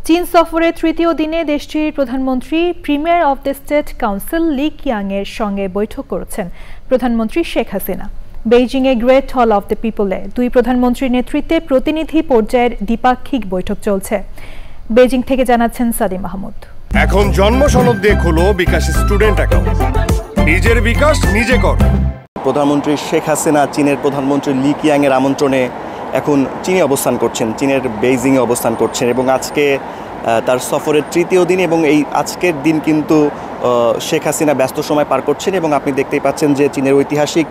চীন সফরের তৃতীয় দিনে দেশটির প্রধানমন্ত্রী premier of the state council Li কিয়াংয়ের সঙ্গে বৈঠক করেছেন প্রধানমন্ত্রী শেখ হাসিনা। বেইজিংয়ে গ্রেট হল অব দ্য পিপলে দুই প্রধানমন্ত্রীর নেতৃত্বে প্রতিনিধি পর্যায়ের দ্বিপাক্ষিক বৈঠক চলছে। বেইজিং থেকে জানাচ্ছেন সাদি মাহমুদ। এখন জন্ম সনদ দিয়ে খোলো বিকাশ স্টুডেন্ট অ্যাকাউন্ট, নিজের বিকাশ নিজে কর। প্রধানমন্ত্রী শেখ হাসিনা চীনের প্রধানমন্ত্রী লি কিয়াংয়ের আমন্ত্রণে এখন চীনে অবস্থান করছেন, চীনের বেইজিংয়ে অবস্থান করছেন এবং আজকে তার সফরের তৃতীয় দিন এবং এই আজকের দিন কিন্তু শেখ হাসিনা ব্যস্ত সময় পার করছেন এবং আপনি দেখতেই পাচ্ছেন যে চীনের ঐতিহাসিক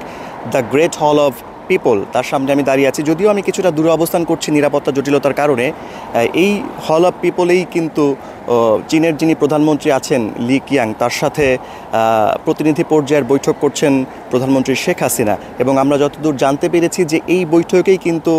the great hall of people তার সামনে আমি দাঁড়িয়ে আছি। যদিও আমি কিছুটা দূরে অবস্থান করছি নিরাপত্তা জটিলতার কারণে, এই হল অফ পিপলেই কিন্তু চীনের যিনি প্রধানমন্ত্রী আছেন লি কিয়াং তার সাথে প্রতিনিধি পর্যায়ের বৈঠক করছেন প্রধানমন্ত্রী শেখ হাসিনা এবং আমরা যতদূর জানতে পেরেছি যে এই বৈঠকেই কিন্তু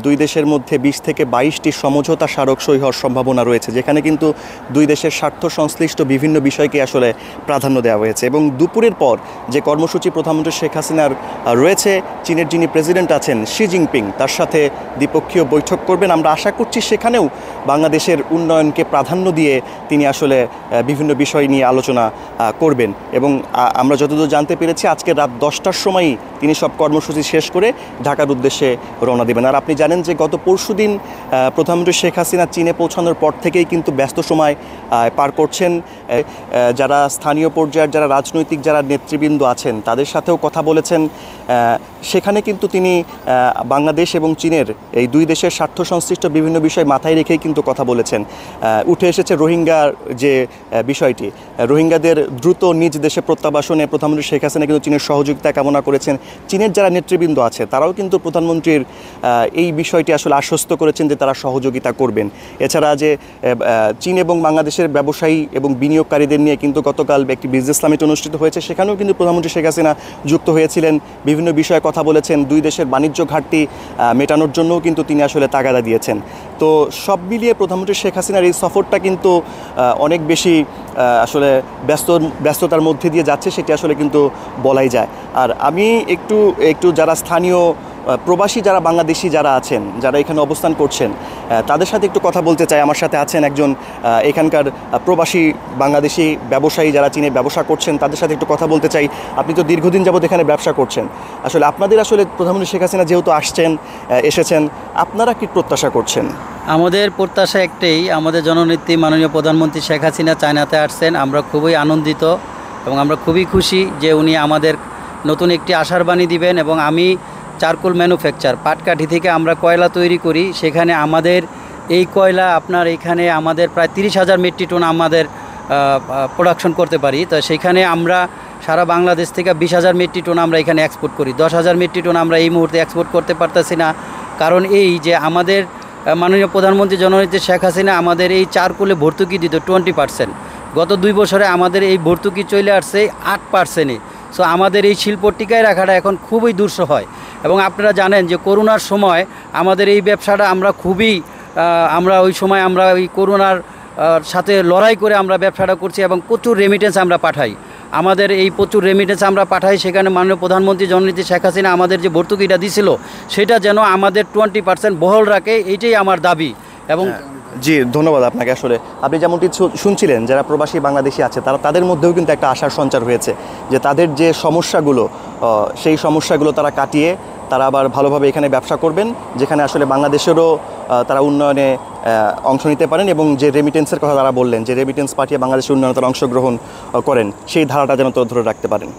দুই দেশের মধ্যে 20 থেকে 22টি সমঝোতা স্মারক সই হওয়ার সম্ভাবনা রয়েছে, যেখানে কিন্তু দুই দেশের স্বার্থ সংশ্লিষ্ট বিভিন্ন বিষয়কে আসলে প্রাধান্য দেওয়া হয়েছে। এবং দুপুরের পর যে কর্মসূচি প্রধানমন্ত্রী শেখ হাসিনার রয়েছে, চীনের যিনি প্রেসিডেন্ট আছেন শি জিনপিং তার সাথে দ্বিপক্ষীয় বৈঠক করবেন। আমরা আশা করছি সেখানেও বাংলাদেশের উন্নয়নকে প্রাধান্য দিয়ে তিনি আসলে বিভিন্ন বিষয় নিয়ে আলোচনা করবেন এবং আমরা যতদূর জানতে পেরেছি আজকে রাত 10টার সময়ই তিনি সব কর্মসূচি শেষ করে ঢাকার উদ্দেশ্যে রওনা দেবেন। আর আপনি জানেন যে গত পরশুদিন প্রধানমন্ত্রী শেখ হাসিনা চীনে পৌঁছানোর পর থেকেই কিন্তু ব্যস্ত সময় পার করছেন। যারা স্থানীয় পর্যায়ের যারা রাজনৈতিক যারা নেতৃবৃন্দ আছেন তাদের সাথেও কথা বলেছেন। সেখানে কিন্তু তিনি বাংলাদেশ এবং চীনের এই দুই দেশের স্বার্থ সংশ্লিষ্ট বিভিন্ন বিষয় মাথায় রেখেই কিন্তু কথা বলেছেন। উঠে এসেছে রোহিঙ্গার যে বিষয়টি, রোহিঙ্গাদের দ্রুত নিজ দেশে প্রত্যাবাসনে প্রধানমন্ত্রী শেখ হাসিনা কিন্তু চীনের সহযোগিতা কামনা করেছেন। চীনের যারা নেতৃবৃন্দ আছে তারাও কিন্তু প্রধানমন্ত্রীর এই বিষয়টি আসলে আশ্বস্ত করেছেন যে তারা সহযোগিতা করবেন। এছাড়া যে চীন এবং বাংলাদেশের ব্যবসায়ী এবং বিনিয়োগকারীদের নিয়ে কিন্তু গতকাল একটি বিজনেস সামিট অনুষ্ঠিত হয়েছে, সেখানেও কিন্তু প্রধানমন্ত্রী শেখ হাসিনা যুক্ত হয়েছিলেন, বিভিন্ন বিষয়ে কথা বলেছেন, দুই দেশের বাণিজ্য ঘাটতি মেটানোর জন্যও কিন্তু তিনি আসলে তাগাদা দিয়েছেন। তো সব মিলিয়ে প্রধানমন্ত্রী শেখ হাসিনার এই সফরটা কিন্তু অনেক বেশি আসলে ব্যস্ততার মধ্যে দিয়ে যাচ্ছে, সেটি আসলে কিন্তু বলাই যায়। আর আমি একটু যারা স্থানীয় প্রবাসী যারা বাংলাদেশি যারা আছেন, যারা এখানে অবস্থান করছেন, তাদের সাথে একটু কথা বলতে চাই। আমার সাথে আছেন একজন এখানকার প্রবাসী বাংলাদেশি ব্যবসায়ী যারা চীনে ব্যবসা করছেন, তাদের সাথে একটু কথা বলতে চাই। আপনি তো দীর্ঘদিন যাবত এখানে ব্যবসা করছেন, আসলে আপনাদের আসলে প্রধানমন্ত্রী শেখ হাসিনা যেহেতু এসেছেন, আপনারা কি প্রত্যাশা করছেন? আমাদের প্রত্যাশা একটাই, আমাদের জননেত্রী মাননীয় প্রধানমন্ত্রী শেখ হাসিনা চায়নাতে আসছেন। আমরা খুবই আনন্দিত এবং আমরা খুবই খুশি যে উনি আমাদের নতুন একটি আশার বাণী দিবেন। এবং আমি চারকোল ম্যানুফ্যাকচার পাটকাঠি থেকে আমরা কয়লা তৈরি করি, সেখানে আমাদের এই কয়লা আপনার এখানে আমাদের প্রায় 30,000 মেট্রিক টন আমাদের প্রোডাকশন করতে পারি। তো সেখানে আমরা সারা বাংলাদেশ থেকে 20,000 মেট্রিক টন আমরা এখানে এক্সপোর্ট করি। 10,000 মেট্রিক টন আমরা এই মুহূর্তে এক্সপোর্ট করতে পারতেছি না, কারণ এই যে আমাদের মাননীয় প্রধানমন্ত্রী জননেত্রী শেখ হাসিনা আমাদের এই চারকোলে ভর্তুকি দিত 20%। গত 2 বছরে আমাদের এই ভর্তুকি চলে আসছে 8%-এ। সো আমাদের এই শিল্প টিকায় রাখাটা এখন খুবই দুঃসহ হয়। এবং আপনারা জানেন যে করোনার সময় আমাদের এই ব্যবসাটা আমরা ওই সময় আমরা ওই করোনার সাথে লড়াই করে আমরা ব্যবসাটা করছি এবং প্রচুর রেমিটেন্স আমরা পাঠাই। আমাদের এই প্রচুর রেমিটেন্স আমরা পাঠাই, সেখানে মাননীয় প্রধানমন্ত্রী জননেত্রী শেখ হাসিনা আমাদের যে ভর্তুকিটা দিছিল সেটা যেন আমাদের 20% বহাল রাখে, এইটাই আমার দাবি। এবং জি, ধন্যবাদ আপনাকে। আসলে আপনি যেমনটি শুনছিলেন, যারা প্রবাসী বাংলাদেশি আছে তাদের মধ্যেও কিন্তু একটা আশার সঞ্চার হয়েছে যে তাদের যে সমস্যাগুলো, সেই সমস্যাগুলো তারা কাটিয়ে তারা আবার ভালোভাবে এখানে ব্যবসা করবেন, যেখানে আসলে বাংলাদেশেরও তারা উন্নয়নে অংশ নিতে পারেন এবং যে রেমিটেন্সের কথা তারা বললেন, যে রেমিটেন্স পাঠিয়ে বাংলাদেশের উন্নয়নে তারা অংশগ্রহণ করেন, সেই ধারাটা যেন তারা ধরে রাখতে পারেন।